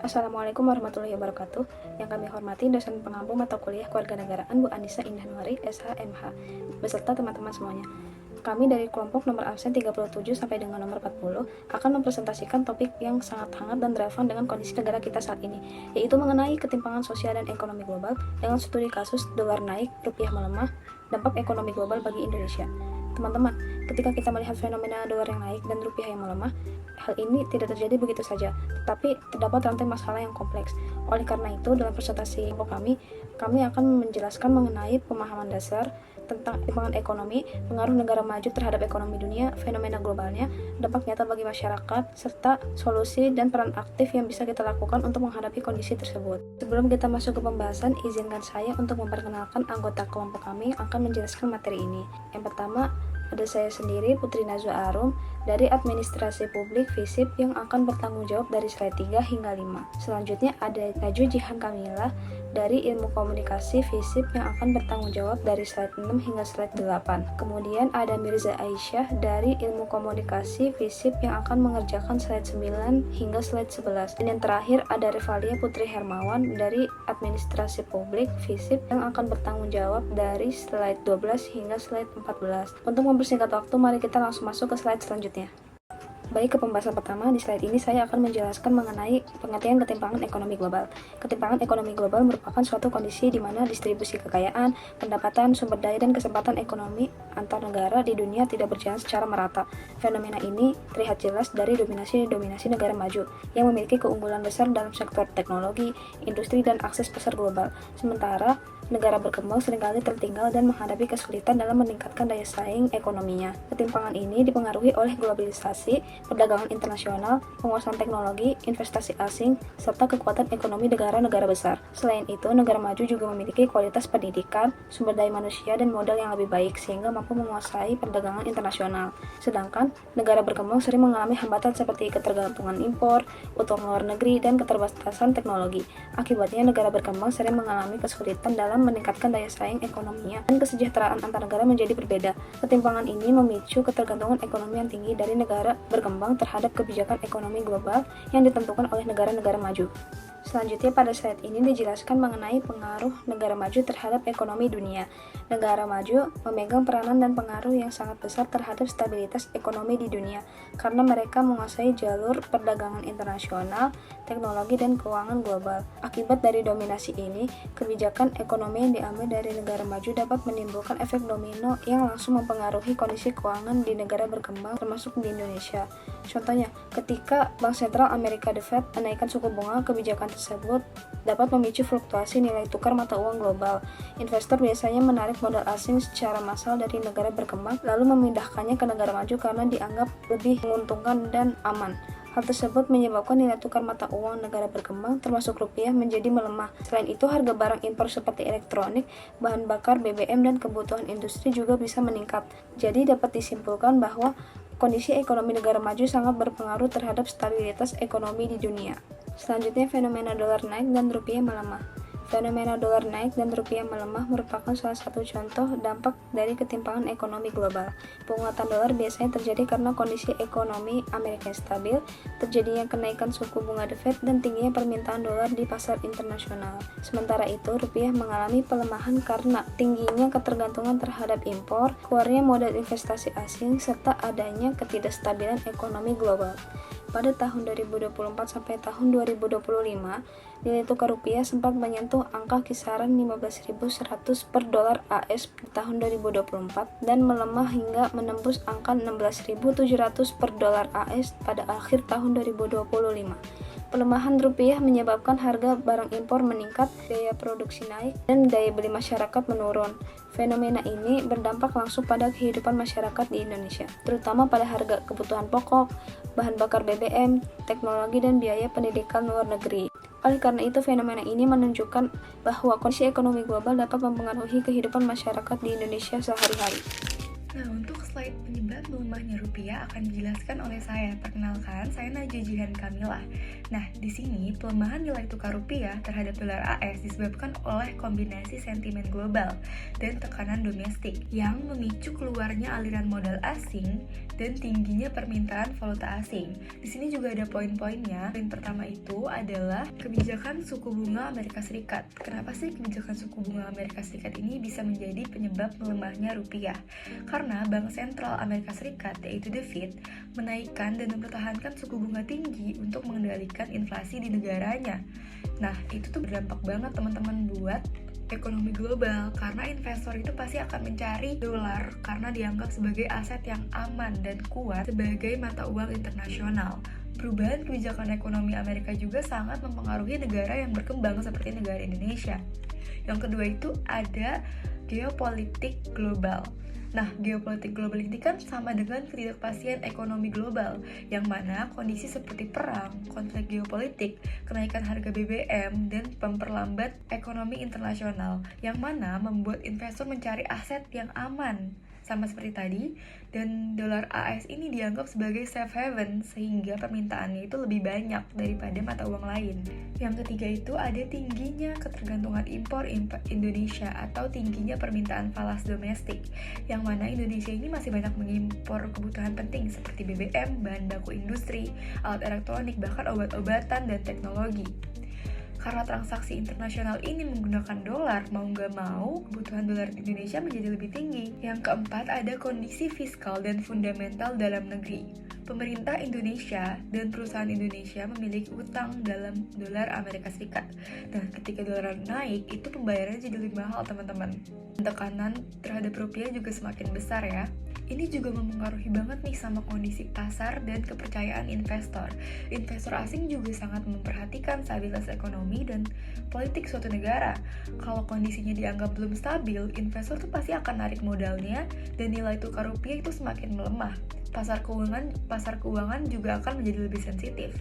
Assalamualaikum warahmatullahi wabarakatuh. Yang kami hormati dosen pengampu mata kuliah Kewarganegaraan Bu Anissa Indah Nuari, SH.MH, beserta teman-teman semuanya. Kami dari kelompok nomor absen 37 sampai dengan nomor 40 akan mempresentasikan topik yang sangat hangat dan relevan dengan kondisi negara kita saat ini, yaitu mengenai ketimpangan sosial dan ekonomi global dengan studi kasus dolar naik, rupiah melemah, dampak ekonomi global bagi Indonesia. Teman-teman, ketika kita melihat fenomena dolar yang naik dan rupiah yang melemah, hal ini tidak terjadi begitu saja, tetapi terdapat rantai masalah yang kompleks. Oleh karena itu, dalam presentasi kami akan menjelaskan mengenai pemahaman dasar tentang ketimpangan ekonomi, pengaruh negara maju terhadap ekonomi dunia, fenomena globalnya, dampak nyata bagi masyarakat, serta solusi dan peran aktif yang bisa kita lakukan untuk menghadapi kondisi tersebut. Sebelum kita masuk ke pembahasan, izinkan saya untuk memperkenalkan anggota kelompok kami yang akan menjelaskan materi ini. Yang pertama, ada saya sendiri, Putri Najwa Arum, dari Administrasi Publik FISIP yang akan bertanggung jawab dari slide 3 hingga 5. Selanjutnya ada Najwa Jihan Kamila dari Ilmu Komunikasi FISIP yang akan bertanggung jawab dari slide 6 hingga slide 8. Kemudian ada Mirza Aisyah dari Ilmu Komunikasi FISIP yang akan mengerjakan slide 9 hingga slide 11. Dan yang terakhir ada Revalia Putri Hermawan dari Administrasi Publik FISIP yang akan bertanggung jawab dari slide 12 hingga slide 14. Untuk mempersingkat waktu, mari kita langsung masuk ke slide selanjutnya. Baik, ke pembahasan pertama, di slide ini saya akan menjelaskan mengenai pengertian ketimpangan ekonomi global. Ketimpangan ekonomi global merupakan suatu kondisi di mana distribusi kekayaan, pendapatan, sumber daya, dan kesempatan ekonomi antar negara di dunia tidak berjalan secara merata. Fenomena ini terlihat jelas dari dominasi negara maju yang memiliki keunggulan besar dalam sektor teknologi, industri, dan akses pasar global. Sementara negara berkembang seringkali tertinggal dan menghadapi kesulitan dalam meningkatkan daya saing ekonominya. Ketimpangan ini dipengaruhi oleh globalisasi, perdagangan internasional, penguasaan teknologi, investasi asing, serta kekuatan ekonomi negara-negara besar. Selain itu, negara maju juga memiliki kualitas pendidikan, sumber daya manusia, dan modal yang lebih baik sehingga mampu menguasai perdagangan internasional. Sedangkan negara berkembang sering mengalami hambatan seperti ketergantungan impor, utang luar negeri, dan keterbatasan teknologi. Akibatnya, negara berkembang sering mengalami kesulitan dalam meningkatkan daya saing ekonominya dan kesejahteraan antar negara menjadi berbeda. Ketimpangan ini memicu ketergantungan ekonomi yang tinggi dari negara berkembang terhadap kebijakan ekonomi global yang ditentukan oleh negara-negara maju. Selanjutnya pada slide ini dijelaskan mengenai pengaruh negara maju terhadap ekonomi dunia. Negara maju memegang peranan dan pengaruh yang sangat besar terhadap stabilitas ekonomi di dunia karena mereka menguasai jalur perdagangan internasional, teknologi, dan keuangan global. Akibat dari dominasi ini, kebijakan ekonomi yang diambil dari negara maju dapat menimbulkan efek domino yang langsung mempengaruhi kondisi keuangan di negara berkembang termasuk di Indonesia. Contohnya, ketika Bank Sentral Amerika The Fed menaikkan suku bunga, kebijakan tersebut dapat memicu fluktuasi nilai tukar mata uang global. Investor biasanya menarik modal asing secara massal dari negara berkembang lalu memindahkannya ke negara maju karena dianggap lebih menguntungkan dan aman. Hal tersebut menyebabkan nilai tukar mata uang negara berkembang termasuk rupiah menjadi melemah. Selain itu, harga barang impor seperti elektronik, bahan bakar, BBM, dan kebutuhan industri juga bisa meningkat. Jadi dapat disimpulkan bahwa kondisi ekonomi negara maju sangat berpengaruh terhadap stabilitas ekonomi di dunia. Selanjutnya, fenomena dolar naik dan rupiah melemah. Fenomena dolar naik dan rupiah melemah merupakan salah satu contoh dampak dari ketimpangan ekonomi global. Penguatan dolar biasanya terjadi karena kondisi ekonomi Amerika stabil, terjadinya kenaikan suku bunga The Fed, dan tingginya permintaan dolar di pasar internasional. Sementara itu, rupiah mengalami pelemahan karena tingginya ketergantungan terhadap impor, keluarnya modal investasi asing, serta adanya ketidakstabilan ekonomi global. Pada tahun 2024 sampai tahun 2025, nilai tukar rupiah sempat menyentuh angka kisaran 15.100 per dolar AS di tahun 2024 dan melemah hingga menembus angka 16.700 per dolar AS pada akhir tahun 2025. Pelemahan rupiah menyebabkan harga barang impor meningkat, biaya produksi naik, dan daya beli masyarakat menurun. Fenomena ini berdampak langsung pada kehidupan masyarakat di Indonesia, terutama pada harga kebutuhan pokok, bahan bakar BBM, teknologi, dan biaya pendidikan luar negeri. Oleh karena itu, fenomena ini menunjukkan bahwa kondisi ekonomi global dapat mempengaruhi kehidupan masyarakat di Indonesia sehari-hari. Nah, untuk slide penyebab melemahnya rupiah akan dijelaskan oleh saya. Perkenalkan, saya Najwa Jihan Kamila. Nah, di sini pelemahan nilai tukar rupiah terhadap dolar AS disebabkan oleh kombinasi sentimen global dan tekanan domestik yang memicu keluarnya aliran modal asing dan tingginya permintaan valuta asing. Di sini juga ada poin-poinnya. Poin pertama itu adalah kebijakan suku bunga Amerika Serikat. Kenapa sih kebijakan suku bunga Amerika Serikat ini bisa menjadi penyebab melemahnya rupiah? Karena Bank Sentral Amerika Serikat, yaitu The Fed, menaikkan dan mempertahankan suku bunga tinggi untuk mengendalikan inflasi di negaranya. Nah, itu tuh berdampak banget teman-teman buat ekonomi global, karena investor itu pasti akan mencari dolar karena dianggap sebagai aset yang aman dan kuat sebagai mata uang internasional. Perubahan kebijakan ekonomi Amerika juga sangat mempengaruhi negara yang berkembang seperti negara Indonesia. Yang kedua itu ada geopolitik global. Nah, geopolitik global ini kan sama dengan ketidakpastian ekonomi global, yang mana kondisi seperti perang, konflik geopolitik, kenaikan harga BBM, dan memperlambat ekonomi internasional, yang mana membuat investor mencari aset yang aman. Sama seperti tadi, dan dolar AS ini dianggap sebagai safe haven sehingga permintaannya itu lebih banyak daripada mata uang lain. Yang ketiga itu ada tingginya ketergantungan impor Indonesia atau tingginya permintaan falas domestik, yang mana Indonesia ini masih banyak mengimpor kebutuhan penting seperti BBM, bahan baku industri, alat elektronik, bahkan obat-obatan dan teknologi. Karena transaksi internasional ini menggunakan dolar, mau nggak mau, kebutuhan dolar di Indonesia menjadi lebih tinggi. Yang keempat, ada kondisi fiskal dan fundamental dalam negeri. Pemerintah Indonesia dan perusahaan Indonesia memiliki utang dalam dolar Amerika Serikat. Dan ketika dolar naik, itu pembayarannya jadi lebih mahal, teman-teman. Tekanan terhadap rupiah juga semakin besar ya. Ini juga mempengaruhi banget nih sama kondisi pasar dan kepercayaan investor. Investor asing juga sangat memperhatikan stabilitas ekonomi dan politik suatu negara. Kalau kondisinya dianggap belum stabil, investor tuh pasti akan narik modalnya dan nilai tukar rupiah itu semakin melemah. Pasar keuangan juga akan menjadi lebih sensitif.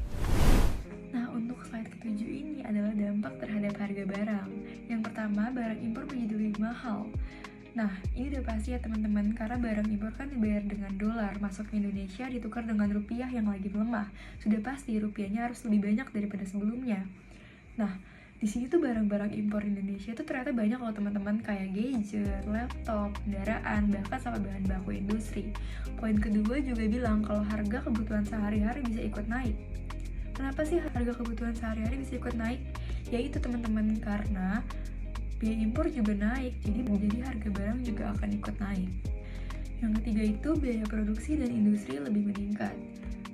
Nah, untuk slide ketujuh ini adalah dampak terhadap harga barang. Yang pertama, barang impor menjadi lebih mahal. Nah, ini udah pasti ya teman-teman, karena barang impor kan dibayar dengan dolar, masuk ke Indonesia ditukar dengan rupiah yang lagi melemah. Sudah pasti rupiahnya harus lebih banyak daripada sebelumnya. Nah, di sini tuh barang-barang impor Indonesia tuh ternyata banyak loh teman-teman, kayak gadget, laptop, kendaraan, bahkan sampai bahan baku industri. Poin kedua juga bilang kalau harga kebutuhan sehari-hari bisa ikut naik. Kenapa sih harga kebutuhan sehari-hari bisa ikut naik? Yaitu teman-teman, karena biaya impor juga naik, jadi harga barang juga akan ikut naik. Yang ketiga itu biaya produksi dan industri lebih meningkat.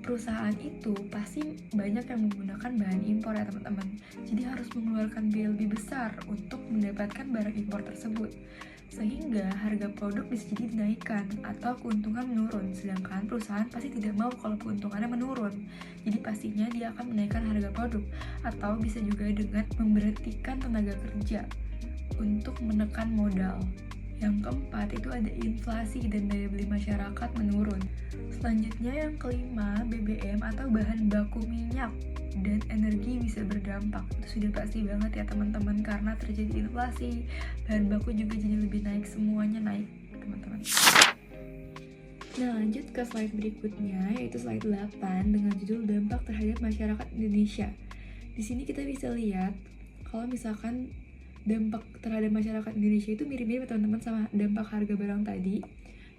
Perusahaan itu pasti banyak yang menggunakan bahan impor ya teman-teman, jadi harus mengeluarkan biaya lebih besar untuk mendapatkan barang impor tersebut, sehingga harga produk bisa jadi dinaikkan atau keuntungan menurun, sedangkan perusahaan pasti tidak mau kalau keuntungannya menurun, jadi pastinya dia akan menaikkan harga produk, atau bisa juga dengan memberhentikan tenaga kerja untuk menekan modal. Yang keempat itu ada inflasi dan daya beli masyarakat menurun. Selanjutnya yang kelima, BBM atau bahan baku minyak dan energi bisa berdampak. Itu sudah pasti banget ya teman-teman, karena terjadi inflasi, bahan baku juga jadi lebih naik, semuanya naik teman-teman. Nah, lanjut ke slide berikutnya, yaitu slide 8 dengan judul dampak terhadap masyarakat Indonesia. Di sini kita bisa lihat kalau misalkan dampak terhadap masyarakat Indonesia itu mirip-mirip teman-teman sama dampak harga barang tadi,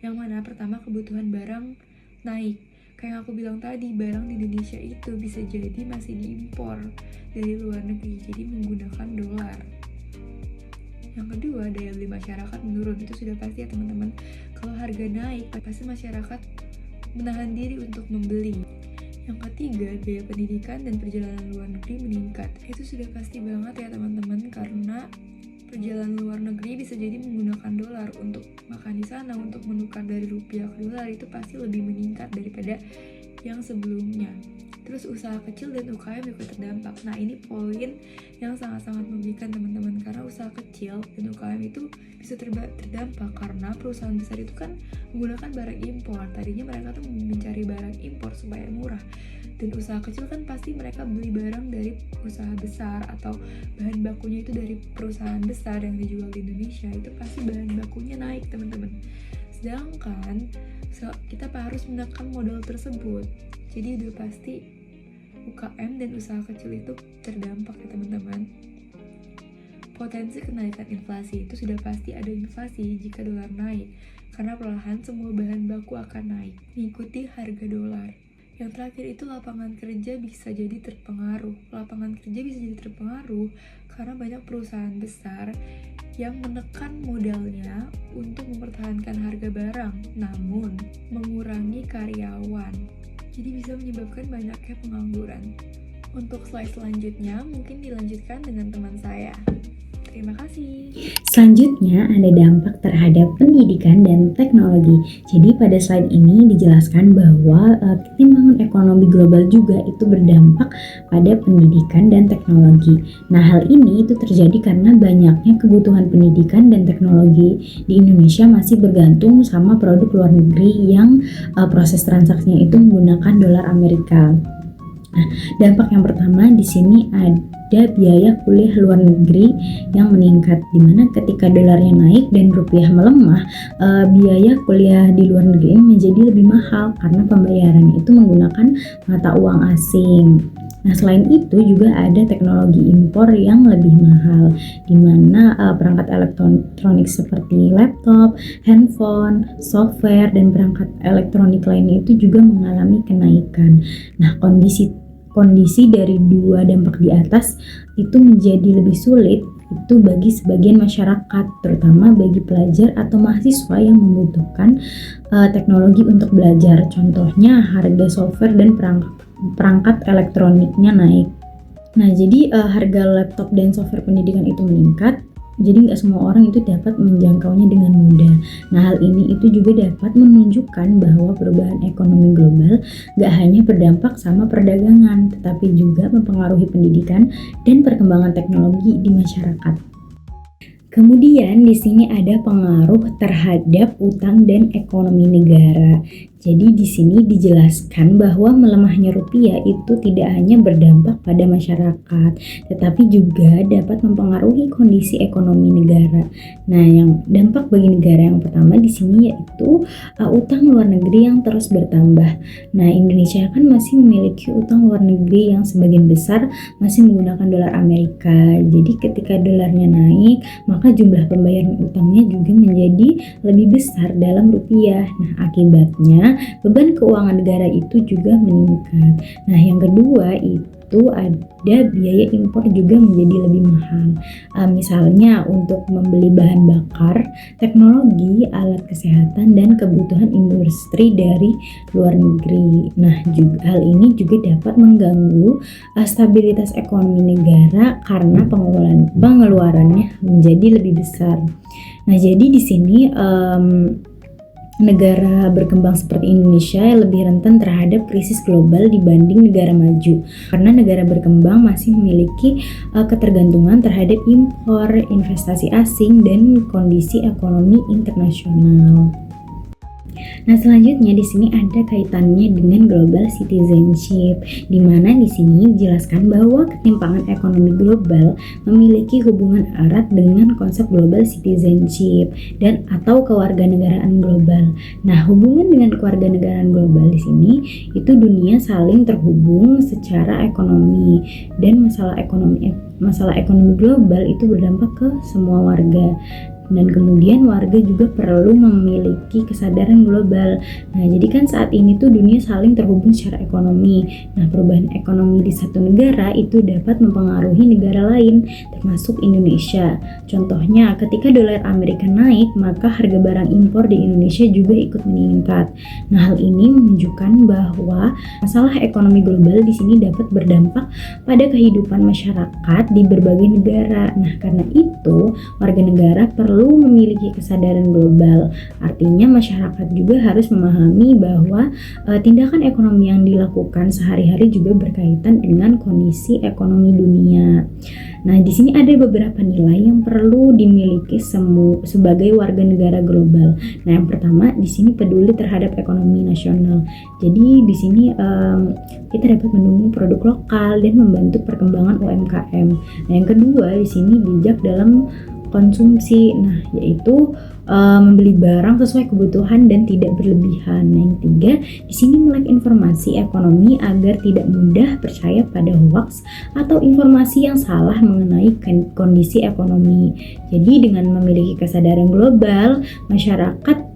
yang mana pertama kebutuhan barang naik. Kayak yang aku bilang tadi, barang di Indonesia itu bisa jadi masih diimpor dari luar negeri, jadi menggunakan dolar. Yang kedua, daya beli masyarakat menurun. Itu sudah pasti ya teman-teman, kalau harga naik pasti masyarakat menahan diri untuk membeli. Yang ketiga, biaya pendidikan dan perjalanan luar negeri meningkat. Itu sudah pasti banget ya teman-teman, karena perjalanan luar negeri bisa jadi menggunakan dolar untuk makan di sana, untuk menukar dari rupiah ke dolar, itu pasti lebih meningkat daripada yang sebelumnya. Terus usaha kecil dan UKM juga terdampak. Nah, ini poin yang sangat-sangat merugikan teman-teman, karena usaha kecil dan UKM itu bisa terdampak karena perusahaan besar itu kan menggunakan barang impor. Tadinya mereka tuh mencari barang impor supaya murah, dan usaha kecil kan pasti mereka beli barang dari usaha besar atau bahan bakunya itu dari perusahaan besar yang dijual di Indonesia, itu pasti bahan bakunya naik teman-teman. Sedangkan kita harus menekan modal tersebut, jadi udah pasti UKM dan usaha kecil itu terdampak ya teman-teman. Potensi kenaikan inflasi itu sudah pasti ada inflasi jika dolar naik, karena perlahan semua bahan baku akan naik, mengikuti harga dolar. Yang terakhir itu lapangan kerja bisa jadi terpengaruh. Lapangan kerja bisa jadi terpengaruh karena banyak perusahaan besar yang menekan modalnya untuk mempertahankan harga barang, namun mengurangi karyawan. Jadi bisa menyebabkan banyaknya pengangguran. Untuk slide selanjutnya, mungkin dilanjutkan dengan teman saya. Terima kasih. Selanjutnya ada dampak terhadap pendidikan dan teknologi. Jadi pada slide ini dijelaskan bahwa ketimpangan ekonomi global juga itu berdampak pada pendidikan dan teknologi. Nah, hal ini itu terjadi karena banyaknya kebutuhan pendidikan dan teknologi di Indonesia masih bergantung sama produk luar negeri yang proses transaksinya itu menggunakan dolar Amerika. Nah, dampak yang pertama di sini ada biaya kuliah luar negeri yang meningkat, dimana ketika dolarnya naik dan rupiah melemah, biaya kuliah di luar negeri menjadi lebih mahal karena pembayarannya itu menggunakan mata uang asing. Nah, selain itu juga ada teknologi impor yang lebih mahal, di mana perangkat elektronik seperti laptop, handphone, software, dan perangkat elektronik lainnya itu juga mengalami kenaikan. Nah, kondisi dari dua dampak di atas itu menjadi lebih sulit itu bagi sebagian masyarakat, terutama bagi pelajar atau mahasiswa yang membutuhkan teknologi untuk belajar. Contohnya harga software dan perangkat elektroniknya naik. Nah, jadi harga laptop dan software pendidikan itu meningkat. Jadi nggak semua orang itu dapat menjangkaunya dengan mudah. Nah, hal ini itu juga dapat menunjukkan bahwa perubahan ekonomi global nggak hanya berdampak sama perdagangan, tetapi juga mempengaruhi pendidikan dan perkembangan teknologi di masyarakat. Kemudian di sini ada pengaruh terhadap utang dan ekonomi negara. Jadi di sini dijelaskan bahwa melemahnya rupiah itu tidak hanya berdampak pada masyarakat, tetapi juga dapat mempengaruhi kondisi ekonomi negara. Nah, yang dampak bagi negara yang pertama di sini yaitu utang luar negeri yang terus bertambah. Nah, Indonesia kan masih memiliki utang luar negeri yang sebagian besar masih menggunakan dolar Amerika. Jadi ketika dolarnya naik, maka jumlah pembayaran utangnya juga menjadi lebih besar dalam rupiah. Nah, akibatnya beban keuangan negara itu juga meningkat. Nah, yang kedua itu ada biaya impor juga menjadi lebih mahal. Misalnya untuk membeli bahan bakar, teknologi, alat kesehatan, dan kebutuhan industri dari luar negeri. Nah, hal ini juga dapat mengganggu stabilitas ekonomi negara karena pengeluarannya menjadi lebih besar. Nah, jadi di sini negara berkembang seperti Indonesia lebih rentan terhadap krisis global dibanding negara maju, karena negara berkembang masih memiliki ketergantungan terhadap impor, investasi asing, dan kondisi ekonomi internasional. Nah, selanjutnya di sini ada kaitannya dengan global citizenship, di mana di sini dijelaskan bahwa ketimpangan ekonomi global memiliki hubungan erat dengan konsep global citizenship dan atau kewarganegaraan global. Nah, hubungan dengan kewarganegaraan global di sini itu dunia saling terhubung secara ekonomi, dan masalah ekonomi global itu berdampak ke semua warga. Dan kemudian warga juga perlu memiliki kesadaran global. Nah, jadi kan saat ini tuh dunia saling terhubung secara ekonomi. Nah, perubahan ekonomi di satu negara itu dapat mempengaruhi negara lain, termasuk Indonesia. Contohnya, ketika dolar Amerika naik, maka harga barang impor di Indonesia juga ikut meningkat. Nah, hal ini menunjukkan bahwa masalah ekonomi global di sini dapat berdampak pada kehidupan masyarakat di berbagai negara. Nah, karena itu, warga negara perlu memiliki kesadaran global. Artinya masyarakat juga harus memahami bahwa tindakan ekonomi yang dilakukan sehari-hari juga berkaitan dengan kondisi ekonomi dunia. Nah, di sini ada beberapa nilai yang perlu dimiliki sebagai warga negara global. Nah, yang pertama di sini peduli terhadap ekonomi nasional. Jadi di sini kita dapat mendukung produk lokal dan membantu perkembangan UMKM. Nah, yang kedua di sini bijak dalam konsumsi. Nah, yaitu membeli barang sesuai kebutuhan dan tidak berlebihan. Nah, yang ketiga, di sini melek informasi ekonomi agar tidak mudah percaya pada hoax atau informasi yang salah mengenai kondisi ekonomi. Jadi dengan memiliki kesadaran global, masyarakat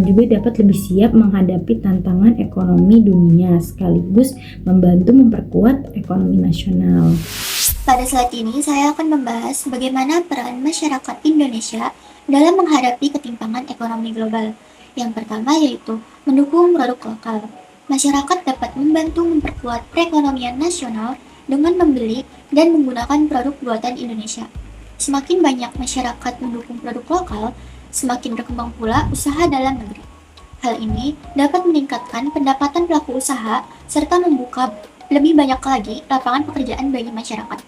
juga dapat lebih siap menghadapi tantangan ekonomi dunia sekaligus membantu memperkuat ekonomi nasional. Pada slide ini saya akan membahas bagaimana peran masyarakat Indonesia dalam menghadapi ketimpangan ekonomi global. Yang pertama yaitu mendukung produk lokal. Masyarakat dapat membantu memperkuat perekonomian nasional dengan membeli dan menggunakan produk buatan Indonesia. Semakin banyak masyarakat mendukung produk lokal, semakin berkembang pula usaha dalam negeri. Hal ini dapat meningkatkan pendapatan pelaku usaha serta membuka lebih banyak lagi lapangan pekerjaan bagi masyarakat.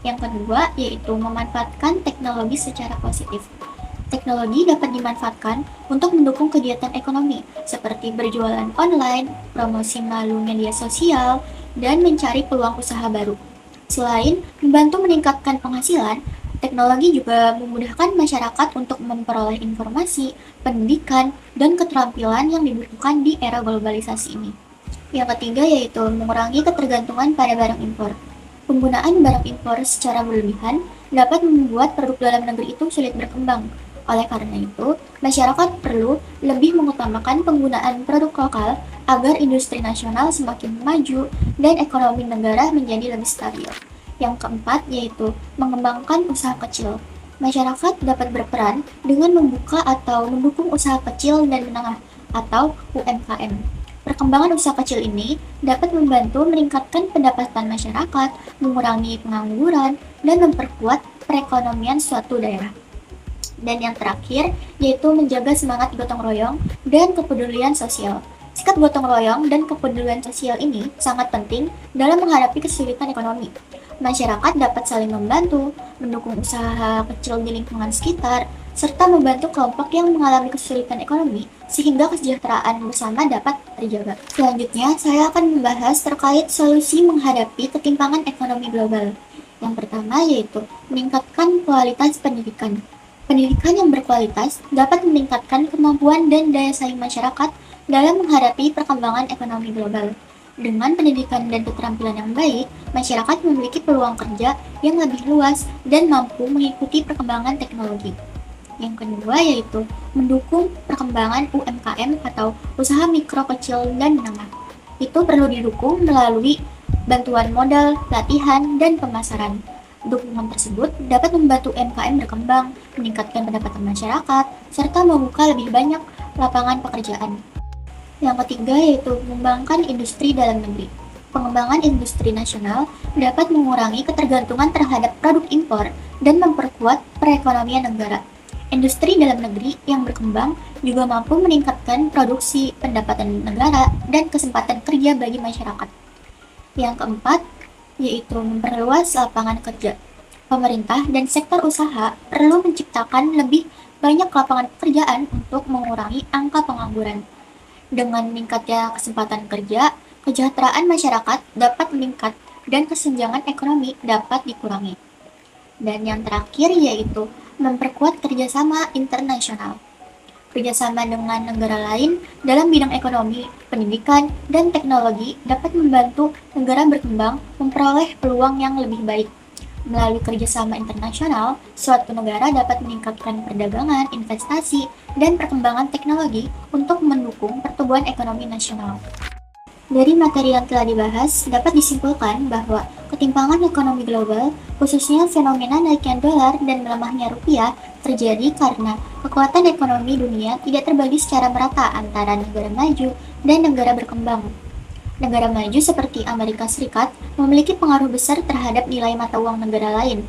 Yang kedua yaitu memanfaatkan teknologi secara positif. Teknologi dapat dimanfaatkan untuk mendukung kegiatan ekonomi seperti berjualan online, promosi melalui media sosial, dan mencari peluang usaha baru. Selain membantu meningkatkan penghasilan, teknologi juga memudahkan masyarakat untuk memperoleh informasi, pendidikan, dan keterampilan yang dibutuhkan di era globalisasi ini. Yang ketiga yaitu mengurangi ketergantungan pada barang impor. Penggunaan barang impor secara berlebihan dapat membuat produk dalam negeri itu sulit berkembang. Oleh karena itu, masyarakat perlu lebih mengutamakan penggunaan produk lokal agar industri nasional semakin maju dan ekonomi negara menjadi lebih stabil. Yang keempat yaitu mengembangkan usaha kecil. Masyarakat dapat berperan dengan membuka atau mendukung usaha kecil dan menengah atau UMKM. Perkembangan usaha kecil ini dapat membantu meningkatkan pendapatan masyarakat, mengurangi pengangguran, dan memperkuat perekonomian suatu daerah. Dan yang terakhir, yaitu menjaga semangat gotong royong dan kepedulian sosial. Sikap gotong royong dan kepedulian sosial ini sangat penting dalam menghadapi kesulitan ekonomi. Masyarakat dapat saling membantu, mendukung usaha kecil di lingkungan sekitar, serta membantu kelompok yang mengalami kesulitan ekonomi sehingga kesejahteraan bersama dapat terjaga. Selanjutnya, saya akan membahas terkait solusi menghadapi ketimpangan ekonomi global. Yang pertama yaitu meningkatkan kualitas pendidikan. Pendidikan yang berkualitas dapat meningkatkan kemampuan dan daya saing masyarakat dalam menghadapi perkembangan ekonomi global. Dengan pendidikan dan keterampilan yang baik, masyarakat memiliki peluang kerja yang lebih luas dan mampu mengikuti perkembangan teknologi. Yang kedua yaitu mendukung perkembangan UMKM atau usaha mikro, kecil, dan menengah. Itu perlu didukung melalui bantuan modal, pelatihan, dan pemasaran. Dukungan tersebut dapat membantu UMKM berkembang, meningkatkan pendapatan masyarakat, serta membuka lebih banyak lapangan pekerjaan. Yang ketiga yaitu mengembangkan industri dalam negeri. Pengembangan industri nasional dapat mengurangi ketergantungan terhadap produk impor dan memperkuat perekonomian negara. Industri dalam negeri yang berkembang juga mampu meningkatkan produksi, pendapatan negara, dan kesempatan kerja bagi masyarakat. Yang keempat yaitu memperluas lapangan kerja. Pemerintah dan sektor usaha perlu menciptakan lebih banyak lapangan pekerjaan untuk mengurangi angka pengangguran. Dengan meningkatnya kesempatan kerja, kesejahteraan masyarakat dapat meningkat dan kesenjangan ekonomi dapat dikurangi. Dan yang terakhir yaitu memperkuat kerjasama internasional. Kerjasama dengan negara lain dalam bidang ekonomi, pendidikan, dan teknologi dapat membantu negara berkembang memperoleh peluang yang lebih baik. Melalui kerjasama internasional, suatu negara dapat meningkatkan perdagangan, investasi, dan perkembangan teknologi untuk mendukung pertumbuhan ekonomi nasional. Dari materi yang telah dibahas, dapat disimpulkan bahwa ketimpangan ekonomi global, khususnya fenomena naiknya dolar dan melemahnya rupiah, terjadi karena kekuatan ekonomi dunia tidak terbagi secara merata antara negara maju dan negara berkembang. Negara maju seperti Amerika Serikat memiliki pengaruh besar terhadap nilai mata uang negara lain,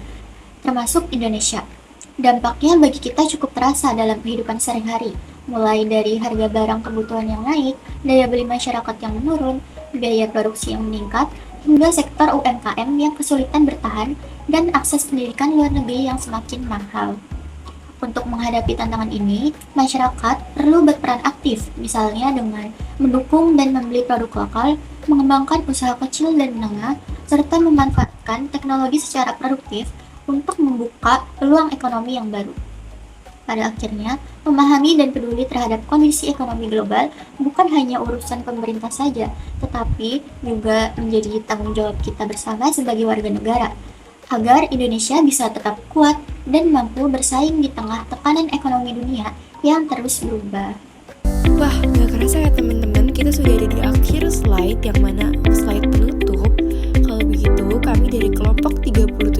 termasuk Indonesia. Dampaknya bagi kita cukup terasa dalam kehidupan sehari-hari, mulai dari harga barang kebutuhan yang naik, daya beli masyarakat yang menurun, biaya produksi yang meningkat, hingga sektor UMKM yang kesulitan bertahan, dan akses pendidikan luar negeri yang semakin mahal. Untuk menghadapi tantangan ini, masyarakat perlu berperan aktif, misalnya dengan mendukung dan membeli produk lokal, mengembangkan usaha kecil dan menengah, serta memanfaatkan teknologi secara produktif untuk membuka peluang ekonomi yang baru. Pada akhirnya, memahami dan peduli terhadap kondisi ekonomi global bukan hanya urusan pemerintah saja, tetapi juga menjadi tanggung jawab kita bersama sebagai warga negara, agar Indonesia bisa tetap kuat dan mampu bersaing di tengah tekanan ekonomi dunia yang terus berubah. Wah, gak kerasa ya teman-teman, kita sudah ada di akhir slide, yang mana slide penutup. Kalau begitu, kami dari kelompok 37